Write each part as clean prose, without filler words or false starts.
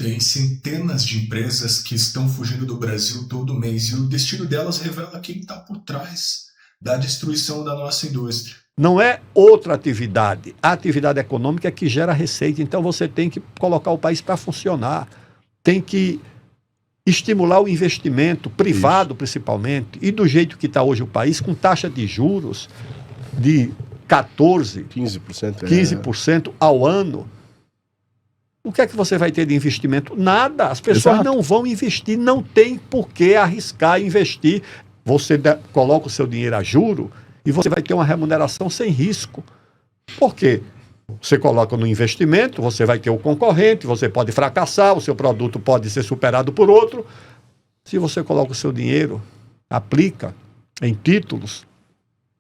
Tem centenas de empresas que estão fugindo do Brasil todo mês e o destino delas revela quem está por trás da destruição da nossa indústria. Não é outra atividade. A atividade econômica é que gera receita. Então você tem que colocar o país para funcionar. Tem que estimular o investimento privado, principalmente. E do jeito que está hoje o país, com taxa de juros de 15% ao ano, o que é que você vai ter de investimento? Nada. As pessoas não vão investir, não tem por que arriscar investir. Você coloca o seu dinheiro a juro e você vai ter uma remuneração sem risco. Por quê? Você coloca no investimento, você vai ter o concorrente, você pode fracassar, o seu produto pode ser superado por outro. Se você coloca o seu dinheiro, aplica em títulos,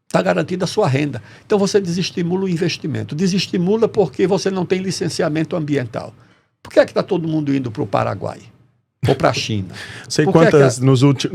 está garantida a sua renda. Então você desestimula o investimento. Desestimula porque você não tem licenciamento ambiental. Por que é que está todo mundo indo para o Paraguai? Ou para a China? Sei quantas, no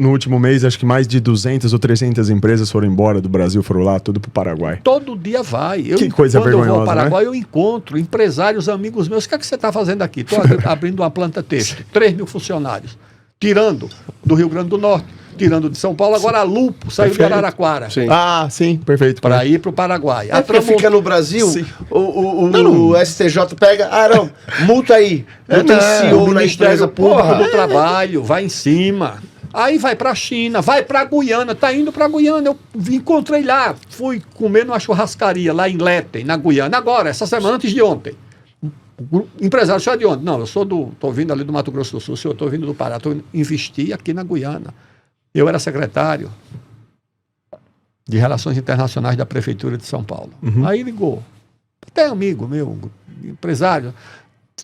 último mês, acho que mais de 200 ou 300 empresas foram embora do Brasil, foram lá, tudo para o Paraguai. Todo dia vai. Que coisa vergonhosa, quando eu vou ao Paraguai, né? Eu encontro empresários, amigos meus. O que é que você está fazendo aqui? Estou abrindo uma planta têxtil, 3 mil funcionários. Tirando do Rio Grande do Norte, tirando de São Paulo, agora a Lupo saiu de Araraquara. Sim. Ah, sim, perfeito. Para ir para o Paraguai. É porque fica no Brasil, o STJ pega, não, multa aí. Não tem CEO o na Ministério empresa, Público do Trabalho, vai em cima. Aí vai para a China, vai para a Guiana, tá indo para a Guiana. Eu encontrei lá, fui comer numa churrascaria lá em Letem, na Guiana, agora, essa semana, antes de ontem. Empresário, senhor é de onde? Não, eu sou estou vindo ali do Mato Grosso do Sul, senhor, estou vindo do Pará, investi aqui na Guiana. Eu era secretário de Relações Internacionais da Prefeitura de São Paulo. Aí ligou, até amigo meu, empresário,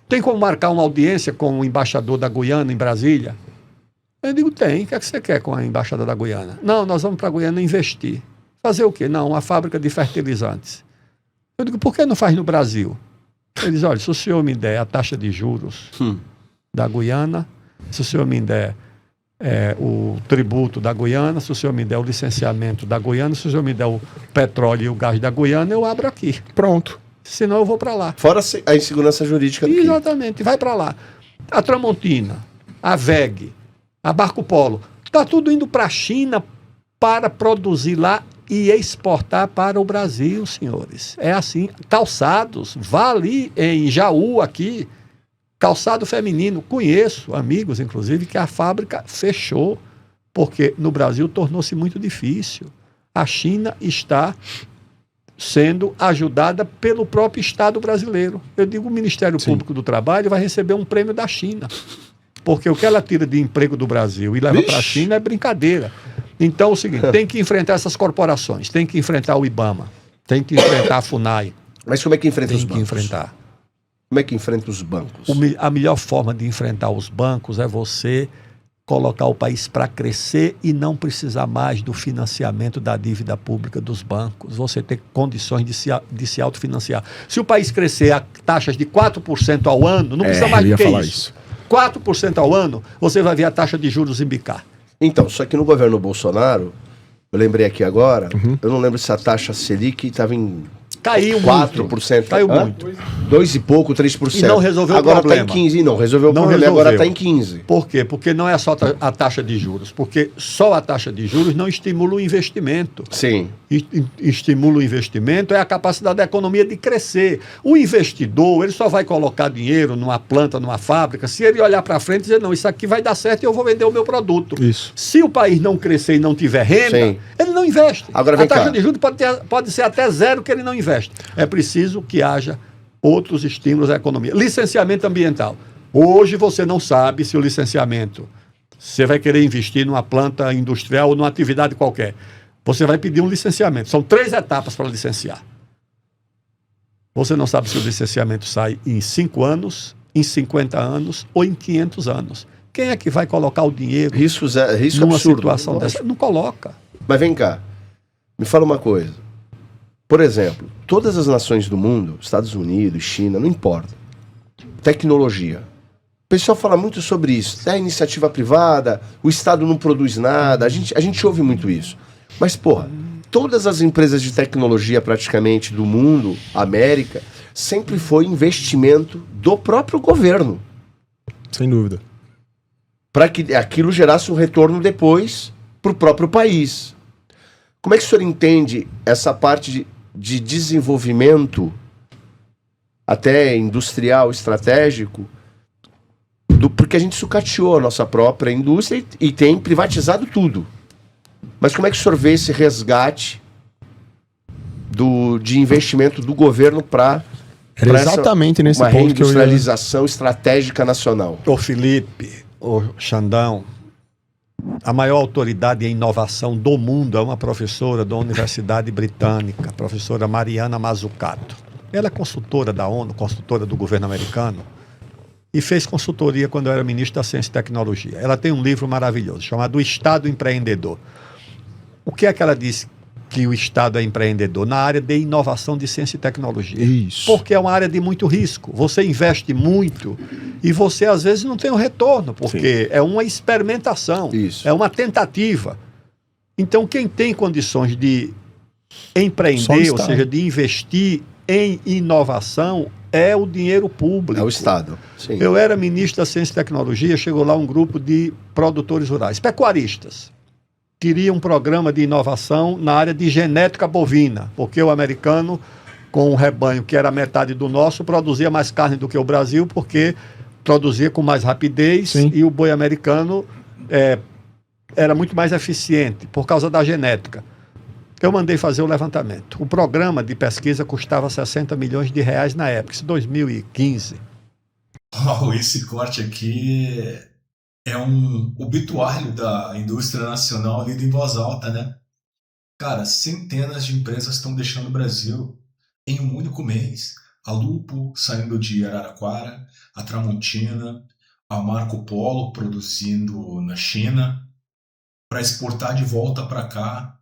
tem como marcar uma audiência com o embaixador da Guiana em Brasília? Eu digo, tem. O que é que você quer com a embaixada da Guiana? Não, nós vamos para a Guiana investir. Fazer o quê? Não, uma fábrica de fertilizantes. Eu digo, por que não faz no Brasil? Ele diz, olha, se o senhor me der a taxa de juros da Guiana, se o senhor me der o tributo da Guiana, se o senhor me der o licenciamento da Guiana, se o senhor me der o petróleo e o gás da Guiana, eu abro aqui. Pronto. Senão eu vou para lá. Fora a insegurança jurídica do Exatamente, vai para lá. A Tramontina, a VEG, a Marco Polo, está tudo indo para a China para produzir lá e exportar para o Brasil, senhores. É assim, calçados, vá ali em Jaú, aqui, calçado feminino, conheço amigos, inclusive, que a fábrica fechou, porque no Brasil tornou-se muito difícil. A China está sendo ajudada pelo próprio Estado brasileiro. Eu digo, o Ministério Público do Trabalho vai receber um prêmio da China, porque o que ela tira de emprego do Brasil e leva para a China é brincadeira. Então é o seguinte, tem que enfrentar essas corporações, tem que enfrentar o IBAMA, tem que enfrentar a FUNAI. Mas como é que enfrenta os Tem que bancos? enfrentar. Como é que enfrenta os bancos? A melhor forma de enfrentar os bancos é você colocar o país para crescer e não precisar mais do financiamento da dívida pública dos bancos. Você ter condições de se autofinanciar. Se o país crescer a taxas de 4% ao ano, não precisa mais do que isso. 4% ao ano, você vai ver a taxa de juros embicar. Então, só que no governo Bolsonaro, eu lembrei aqui agora, eu não lembro se a taxa Selic estava em Caiu 4%. Muito. Caiu muito. 2 e pouco, 3%. E não resolveu agora o problema. Agora está em 15%. Não, resolveu o problema. Agora está em 15%. Por quê? Porque não é só a taxa de juros. Porque só a taxa de juros não estimula o investimento. Sim. Estimula o investimento é a capacidade da economia de crescer. O investidor, ele só vai colocar dinheiro numa planta, numa fábrica, se ele olhar para frente e dizer, não, isso aqui vai dar certo e eu vou vender o meu produto. Isso. Se o país não crescer e não tiver renda, ele não investe. Agora, a taxa de juros pode ser até zero que ele não investe. É preciso que haja outros estímulos à economia. Licenciamento ambiental. Hoje você não sabe se o licenciamento, você vai querer investir numa planta industrial ou numa atividade qualquer. Você vai pedir um licenciamento. São 3 etapas para licenciar. Você não sabe se o licenciamento sai em 5 anos, em 50 anos ou em 500 anos. Quem é que vai colocar o dinheiro risco numa absurdo, situação dessa? Não coloca. Mas vem cá, me fala uma coisa. Por exemplo, todas as nações do mundo, Estados Unidos, China, não importa. Tecnologia. O pessoal fala muito sobre isso. É iniciativa privada, o Estado não produz nada, a gente ouve muito isso. Mas, porra, todas as empresas de tecnologia praticamente do mundo, América, sempre foi investimento do próprio governo. Sem dúvida. Para que aquilo gerasse um retorno depois para o próprio país. Como é que o senhor entende essa parte de desenvolvimento, até industrial, estratégico, porque a gente sucateou a nossa própria indústria e tem privatizado tudo. Mas como é que o senhor vê esse resgate de investimento do governo para exatamente nesse uma ponto que eu ia... reindustrialização estratégica nacional? Ô Felipe, ô Xandão, a maior autoridade em inovação do mundo é uma professora da Universidade Britânica, a professora Mariana Mazzucato. Ela é consultora da ONU, consultora do governo americano, e fez consultoria quando eu era ministro da Ciência e Tecnologia. Ela tem um livro maravilhoso, chamado O Estado Empreendedor. O que é que ela diz que o Estado é empreendedor? Na área de inovação de ciência e tecnologia. Isso. Porque é uma área de muito risco. Você investe muito e você, às vezes, não tem um retorno, porque é uma experimentação, Isso. é uma tentativa. Então, quem tem condições de Só o empreender, ou Estado. seja, de investir em inovação, é o dinheiro público. É o Estado. Sim. Eu era ministro da Ciência e Tecnologia, chegou lá um grupo de produtores rurais, pecuaristas. Queria um programa de inovação na área de genética bovina, porque o americano, com um rebanho que era metade do nosso, produzia mais carne do que o Brasil, porque produzia com mais rapidez. Sim. E o boi americano era muito mais eficiente por causa da genética. Eu mandei fazer o levantamento. O programa de pesquisa custava 60 milhões de reais na época, isso 2015. Uau, esse corte aqui é um obituário da indústria nacional lido em voz alta, né? Cara, centenas de empresas estão deixando o Brasil em um único mês. A Lupo saindo de Araraquara, a Tramontina, a Marco Polo produzindo na China para exportar de volta para cá.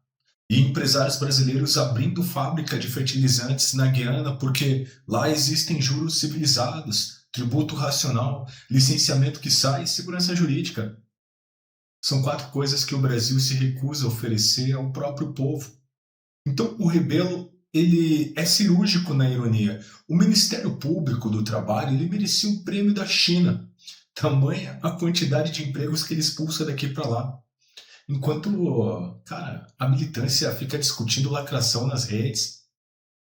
E empresários brasileiros abrindo fábrica de fertilizantes na Guiana, porque lá existem juros civilizados, tributo racional, licenciamento que sai e segurança jurídica. São 4 coisas que o Brasil se recusa a oferecer ao próprio povo. Então o Rebelo, ele é cirúrgico na ironia. O Ministério Público do Trabalho, ele merecia um prêmio da China. Tamanha a quantidade de empregos que ele expulsa daqui para lá. Enquanto, cara, a militância fica discutindo lacração nas redes,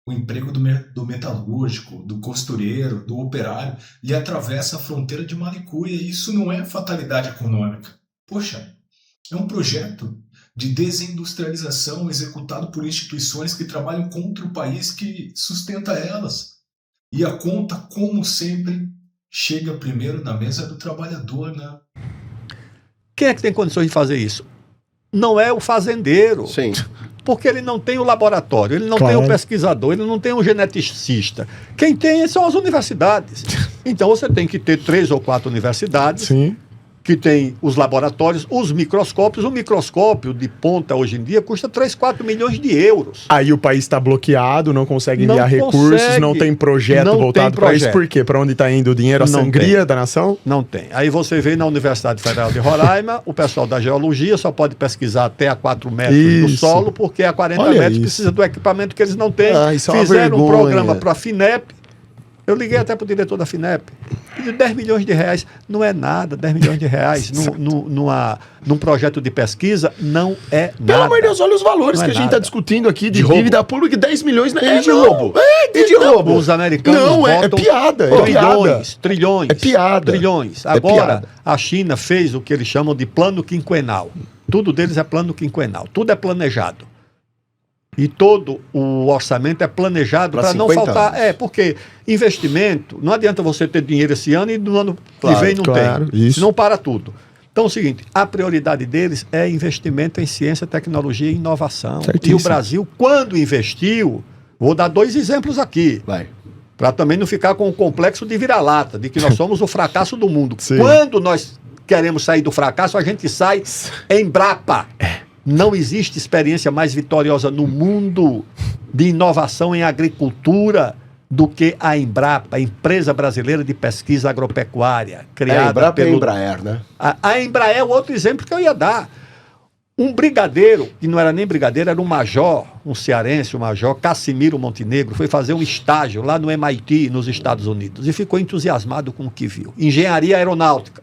o emprego do metalúrgico, do costureiro, do operário, lhe atravessa a fronteira de Malicuia, e isso não é fatalidade econômica. Poxa, é um projeto de desindustrialização executado por instituições que trabalham contra o país que sustenta elas. E a conta, como sempre, chega primeiro na mesa do trabalhador, né? Quem é que tem condições de fazer isso? Não é o fazendeiro. Sim. Porque ele não tem o laboratório, ele não Claro. tem o pesquisador, ele não tem o geneticista. Quem tem são as universidades. Então você tem que ter 3 ou 4 universidades Sim. que tem os laboratórios, os microscópios. O microscópio de ponta hoje em dia custa 3, 4 milhões de euros. Aí o país está bloqueado, não consegue Não enviar recursos, consegue. não tem projeto Não voltado tem para isso. projeto. Por quê? Para onde está indo o dinheiro? A Não sangria tem. da nação? Não tem. Aí você vê na Universidade Federal de Roraima, o pessoal da geologia só pode pesquisar até a 4 metros do Isso. solo, porque a 40 Olha metros isso. precisa do equipamento que eles não têm. Ah, isso é uma Fizeram um vergonha. programa para a FINEP. Eu liguei até para o diretor da FINEP. Pedi 10 milhões de reais. Não é nada, 10 milhões de reais num projeto de pesquisa não é nada. Pelo amor de Deus, olha os valores Não é que a gente nada. está discutindo aqui de De roubo. dívida pública, 10 milhões. E de não, roubo? E de roubo? Os americanos Não, é botam piada, é trilhões, trilhões. É piada. Trilhões. É Agora, piada. a China fez o que eles chamam de plano quinquenal. Tudo deles é plano quinquenal. Tudo é planejado. E todo o orçamento é planejado Pra para não 50 faltar. anos. Porque investimento, não adianta você ter dinheiro esse ano e no ano Claro, que vem não claro, tem. isso. Senão para tudo. Então é o seguinte, a prioridade deles é investimento em ciência, tecnologia e inovação. Certíssimo. E o Brasil, quando investiu, vou dar 2 exemplos aqui. Vai. Para também não ficar com o complexo de vira-lata, de que nós somos o fracasso do mundo. Sim. Quando nós queremos sair do fracasso, a gente sai em Embrapa. Não existe experiência mais vitoriosa no mundo de inovação em agricultura do que a Embrapa, a Empresa Brasileira de Pesquisa Agropecuária, criada A Embrapa e a pelo... Embraer, né? A Embraer é o outro exemplo que eu ia dar. Um brigadeiro, que não era nem brigadeiro, era um major, um cearense, o major Cassimiro Montenegro, foi fazer um estágio lá no MIT, nos Estados Unidos, e ficou entusiasmado com o que viu. Engenharia aeronáutica.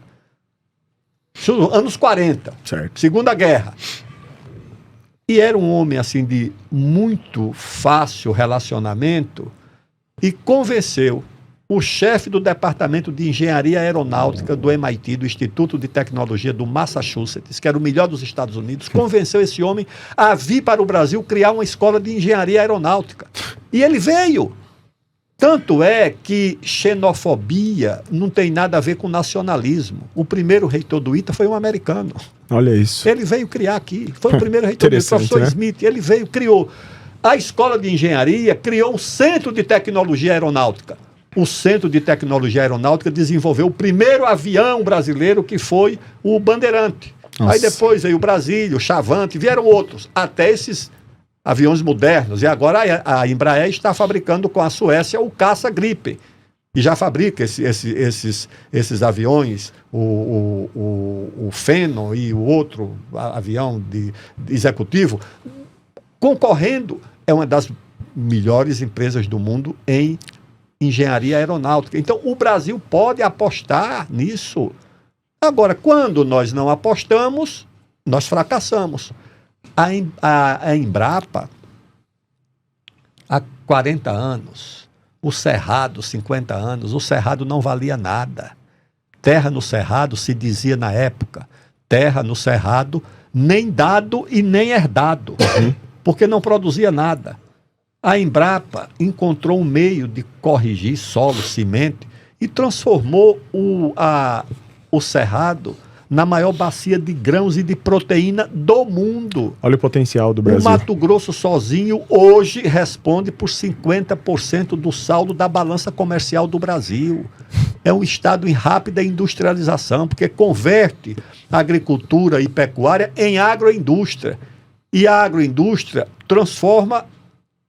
anos 40, Certo. Segunda Guerra. E era um homem assim de muito fácil relacionamento e convenceu o chefe do Departamento de Engenharia Aeronáutica do MIT, do Instituto de Tecnologia do Massachusetts, que era o melhor dos Estados Unidos, convenceu esse homem a vir para o Brasil criar uma escola de engenharia aeronáutica. E ele veio. Tanto é que xenofobia não tem nada a ver com nacionalismo. O primeiro reitor do ITA foi um americano. Olha isso. Ele veio criar aqui. Foi o primeiro reitor do ITA, o professor né? Smith. Ele veio, criou a escola de engenharia, criou o Centro de Tecnologia Aeronáutica. O Centro de Tecnologia Aeronáutica desenvolveu o primeiro avião brasileiro, que foi o Bandeirante. Nossa. Aí depois veio o Brasília, o Chavante, vieram outros, até esses aviões modernos. E agora a Embraer está fabricando com a Suécia o Caça Gripen. E já fabrica esses aviões, o Phenom e o outro avião de executivo, concorrendo. É uma das melhores empresas do mundo em engenharia aeronáutica. Então, o Brasil pode apostar nisso. Agora, quando nós não apostamos, nós fracassamos. A Embrapa, há 40 anos, o Cerrado, 50 anos, o Cerrado não valia nada. Terra no Cerrado, se dizia na época, terra no Cerrado, nem dado e nem herdado, porque não produzia nada. A Embrapa encontrou um meio de corrigir solo, semente, e transformou o Cerrado na maior bacia de grãos e de proteína do mundo. Olha o potencial do O Brasil. Mato Grosso sozinho hoje responde por 50% do saldo da balança comercial do Brasil. É um estado em rápida industrialização, porque converte a agricultura e pecuária em agroindústria. E a agroindústria transforma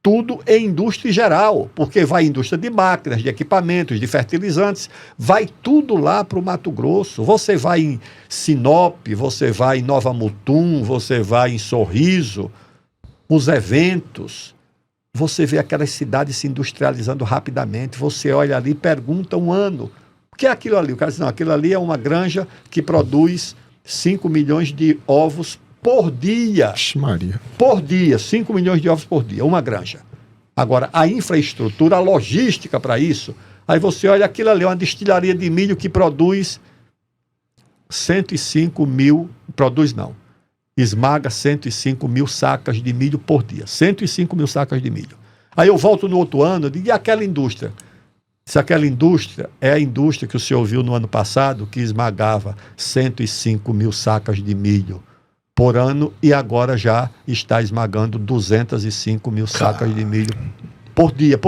tudo em indústria geral, porque vai indústria de máquinas, de equipamentos, de fertilizantes, vai tudo lá para o Mato Grosso. Você vai em Sinop, você vai em Nova Mutum, você vai em Sorriso, os eventos, você vê aquelas cidades se industrializando rapidamente, você olha ali e pergunta um ano, o que é aquilo ali? O cara diz, não, aquilo ali é uma granja que produz 5 milhões de ovos por dia. Ixi, Maria. Por dia, 5 milhões de ovos por dia, uma granja. Agora, a infraestrutura, a logística para isso, aí você olha aquilo ali, uma destilaria de milho que produz 105 mil, produz não, esmaga 105 mil sacas de milho por dia, 105 mil sacas de milho. Aí eu volto no outro ano e digo, e aquela indústria? Se aquela indústria é a indústria que o senhor viu no ano passado, que esmagava 105 mil sacas de milho por ano e agora já está esmagando 205 mil sacas de milho por dia.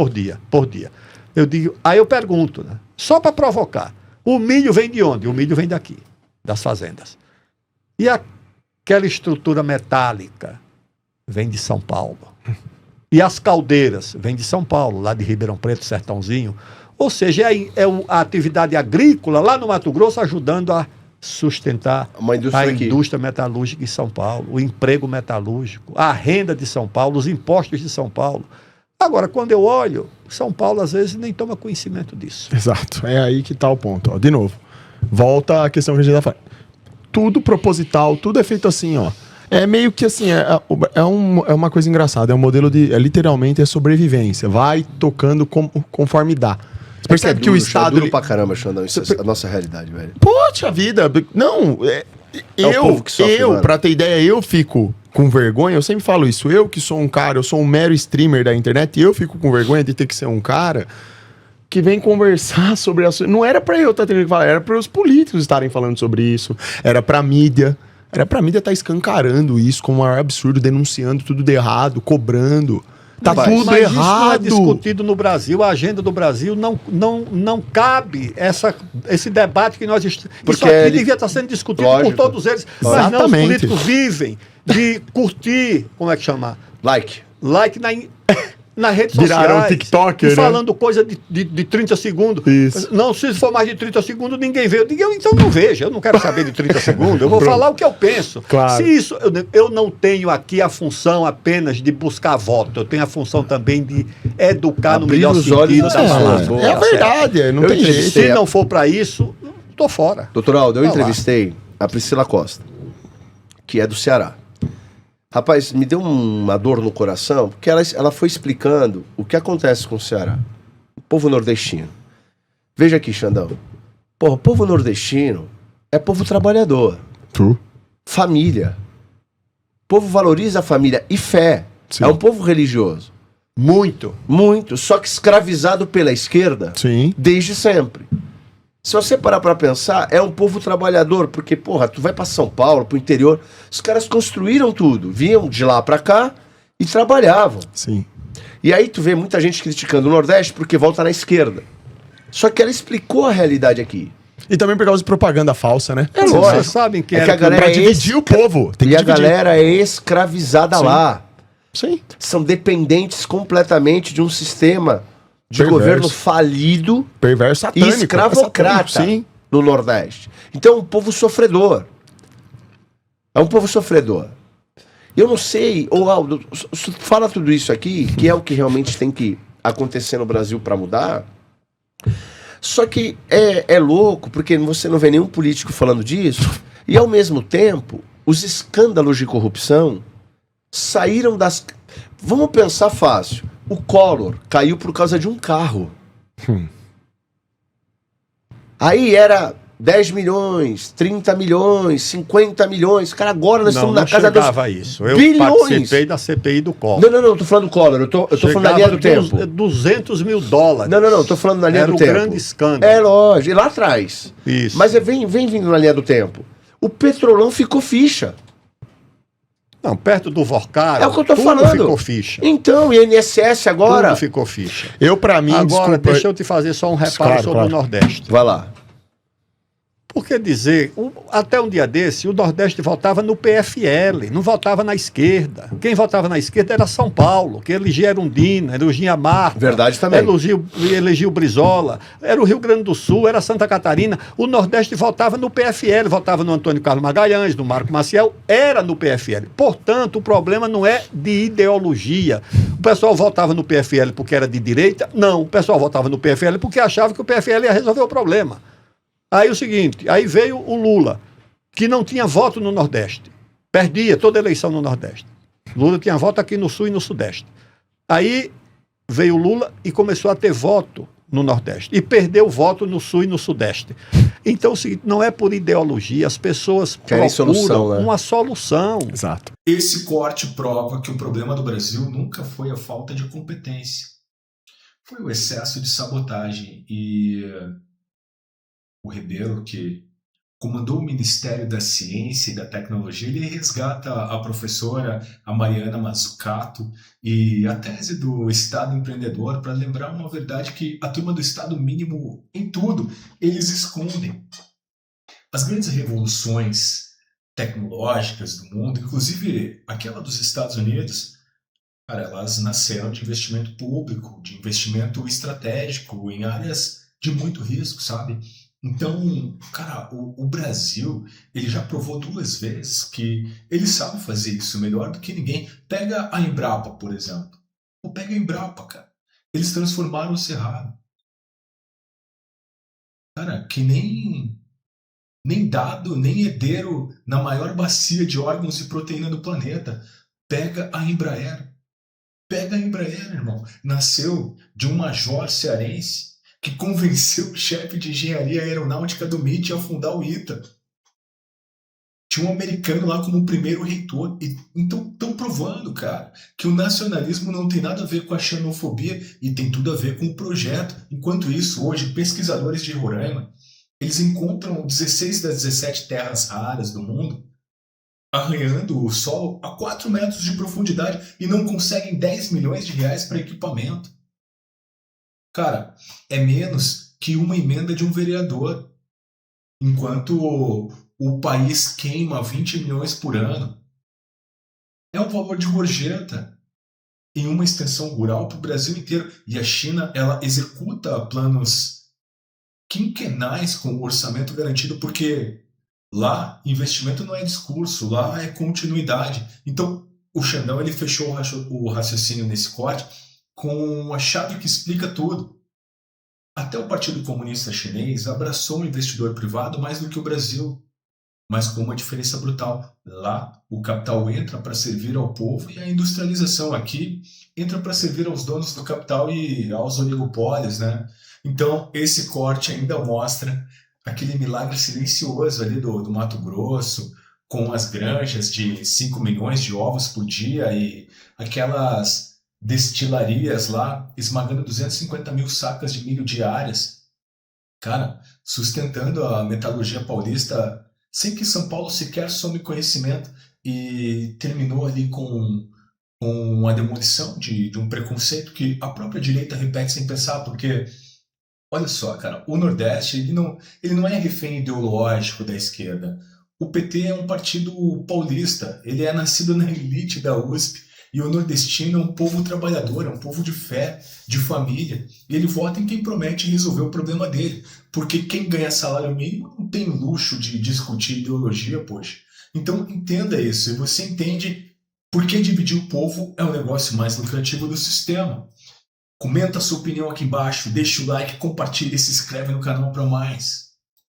Eu digo, aí eu pergunto, né, só para provocar, o milho vem de onde? O milho vem daqui, das fazendas. E aquela estrutura metálica vem de São Paulo. E as caldeiras vêm de São Paulo, lá de Ribeirão Preto, Sertãozinho. Ou seja, a atividade agrícola lá no Mato Grosso ajudando a sustentar a indústria metalúrgica em São Paulo, o emprego metalúrgico, a renda de São Paulo, os impostos de São Paulo. Agora, quando eu olho, São Paulo às vezes nem toma conhecimento disso. Exato, é aí que está o ponto. Ó. De novo, volta à questão que a gente está falando. Tudo proposital, tudo é feito assim, ó. É meio que assim, é uma coisa engraçada, é um modelo de, literalmente, é sobrevivência. Vai tocando conforme dá. Você percebe que o Estado... É duro pra caramba, Xandão, isso é a nossa realidade, velho. Poxa vida, não, o povo que sofre, mano. Pra ter ideia, eu fico com vergonha, eu sempre falo isso, eu que sou um cara, eu sou um mero streamer da internet, e eu fico com vergonha de ter que ser um cara que vem conversar sobre... Não era pra eu estar tendo que falar, era para os políticos estarem falando sobre isso, era pra mídia... Era pra mídia estar escancarando isso como um absurdo, denunciando tudo de errado, cobrando. Tá tudo mas errado. Isso não é discutido no Brasil, a agenda do Brasil não cabe esse debate que nós estamos... Isso aqui devia estar sendo discutido por todos eles. Mas não, os políticos vivem de curtir, como é que chama? Like nas redes sociais. Viraram um TikToker, e falando coisa de 30 segundos. Isso. Não, se for mais de 30 segundos, ninguém vê. Eu digo, então não veja, eu não quero saber de 30 segundos, eu vou falar o que eu penso. Claro. Se isso, eu não tenho aqui a função apenas de buscar voto, eu tenho a função também de educar no melhor sentido da palavra. É a verdade, não tem jeito. Se não for para isso, tô fora. Doutor Aldo, eu entrevistei a Priscila Costa, que é do Ceará. Rapaz, me deu uma dor no coração, porque ela foi explicando o que acontece com o Ceará. O povo nordestino. Veja aqui, Xandão. Porra, o povo nordestino é povo trabalhador. Tu? Família. O povo valoriza a família e fé. Sim. É um povo religioso. Muito. Muito. Só que escravizado pela esquerda Sim. desde sempre. Se você parar pra pensar, é um povo trabalhador, porque, porra, tu vai pra São Paulo, pro interior, os caras construíram tudo, vinham de lá pra cá e trabalhavam. Sim. E aí tu vê muita gente criticando o Nordeste porque volta na esquerda. Só que ela explicou a realidade aqui. E também por causa de propaganda falsa, né? É Vocês lógico. sabem que É era que a galera Pra é dividir o povo. Tem que E a dividir. galera é escravizada Sim. lá. Sim. São dependentes completamente de um sistema de Perverso. governo falido Perverso e satânico. escravocrata Sim. no Nordeste. Então é um povo sofredor. É um povo sofredor. Eu não sei, ô Aldo, fala tudo isso aqui, que é o que realmente tem que acontecer no Brasil para mudar. Só que é louco, porque você não vê nenhum político falando disso, e ao mesmo tempo, os escândalos de corrupção saíram das... Vamos pensar fácil. O Collor caiu por causa de um carro. Aí era 10 milhões, 30 milhões, 50 milhões. Cara, agora nós estamos na casa dos chegava a isso. Eu bilhões. participei da CPI do Collor. Não, tô falando do Collor, eu tô falando na linha do tempo. $200 mil. Não, tô falando na linha Era do um tempo. grande escândalo. É lógico, e lá atrás. Isso. Mas vem vindo na linha do tempo. O Petrolão ficou ficha. Não, perto do Vorcara, É o que eu tô tudo falando. ficou ficha. Então, e INSS agora... Tudo ficou ficha. Eu, pra mim, Agora, desculpa... deixa eu te fazer só um reparo Claro, sobre claro. o Nordeste. Vai lá. Por que dizer, até um dia desse, o Nordeste votava no PFL, não votava na esquerda. Quem votava na esquerda era São Paulo, que elegia Erundina, elegia Marta. Verdade também. Elegia o Brizola. Era o Rio Grande do Sul, era Santa Catarina. O Nordeste votava no PFL, votava no Antônio Carlos Magalhães, no Marco Maciel, era no PFL. Portanto, o problema não é de ideologia. O pessoal votava no PFL porque era de direita? Não, o pessoal votava no PFL porque achava que o PFL ia resolver o problema. Aí o seguinte, aí veio o Lula, que não tinha voto no Nordeste. Perdia toda eleição no Nordeste. Lula tinha voto aqui no Sul e no Sudeste. Aí veio o Lula e começou a ter voto no Nordeste. E perdeu voto no Sul e no Sudeste. Então, o seguinte, não é por ideologia, as pessoas Querem procuram solução, né? uma solução. Exato. Esse corte prova que o problema do Brasil nunca foi a falta de competência. Foi o excesso de sabotagem. E o Rebelo, que comandou o Ministério da Ciência e da Tecnologia, ele resgata a professora, a Mariana Mazzucato, e a tese do Estado empreendedor para lembrar uma verdade que a turma do Estado mínimo em tudo, eles escondem. As grandes revoluções tecnológicas do mundo, inclusive aquela dos Estados Unidos, cara, elas nasceram de investimento público, de investimento estratégico em áreas de muito risco, sabe? Então, cara, o Brasil, ele já provou 2 vezes que ele sabe fazer isso melhor do que ninguém. Pega a Embrapa, por exemplo. Ou pega a Embrapa, cara. Eles transformaram o Cerrado. Cara, que nem dado, nem herdeiro na maior bacia de órgãos e proteína do planeta. Pega a Embraer. Pega a Embraer, irmão. Nasceu de um major cearense que convenceu o chefe de engenharia aeronáutica do MIT a fundar o ITA. Tinha um americano lá como o primeiro reitor. Então estão provando, cara, que o nacionalismo não tem nada a ver com a xenofobia e tem tudo a ver com o projeto. Enquanto isso, hoje, pesquisadores de Roraima, eles encontram 16 das 17 terras raras do mundo arranhando o solo a 4 metros de profundidade e não conseguem 10 milhões de reais para equipamento. Cara, é menos que uma emenda de um vereador, enquanto o país queima 20 milhões por ano. É um valor de gorjeta em uma extensão rural para o Brasil inteiro. E a China, ela executa planos quinquenais com o orçamento garantido, porque lá investimento não é discurso, lá é continuidade. Então, o Xandão, ele fechou o raciocínio nesse corte com a chave que explica tudo. Até o Partido Comunista Chinês abraçou o investidor privado mais do que o Brasil. mas com uma diferença brutal. Lá, o capital entra para servir ao povo e a industrialização aqui entra para servir aos donos do capital e aos oligopólios, né? Então, esse corte ainda mostra aquele milagre silencioso ali do Mato Grosso, com as granjas de 5 milhões de ovos por dia e aquelas destilarias lá esmagando 250 mil sacas de milho diárias. Cara, sustentando a metalurgia paulista sem que São Paulo sequer some conhecimento e terminou ali com a demolição de um preconceito que a própria direita repete sem pensar, porque olha só, cara, o Nordeste ele não é refém ideológico da esquerda. O PT é um partido paulista, ele é nascido na elite da USP, e o nordestino é um povo trabalhador, é um povo de fé, de família. E ele vota em quem promete resolver o problema dele. Porque quem ganha salário mínimo não tem luxo de discutir ideologia, poxa. Então entenda isso, e você entende por que dividir o povo é o negócio mais lucrativo do sistema. Comenta a sua opinião aqui embaixo, deixa o like, compartilha e se inscreve no canal para mais.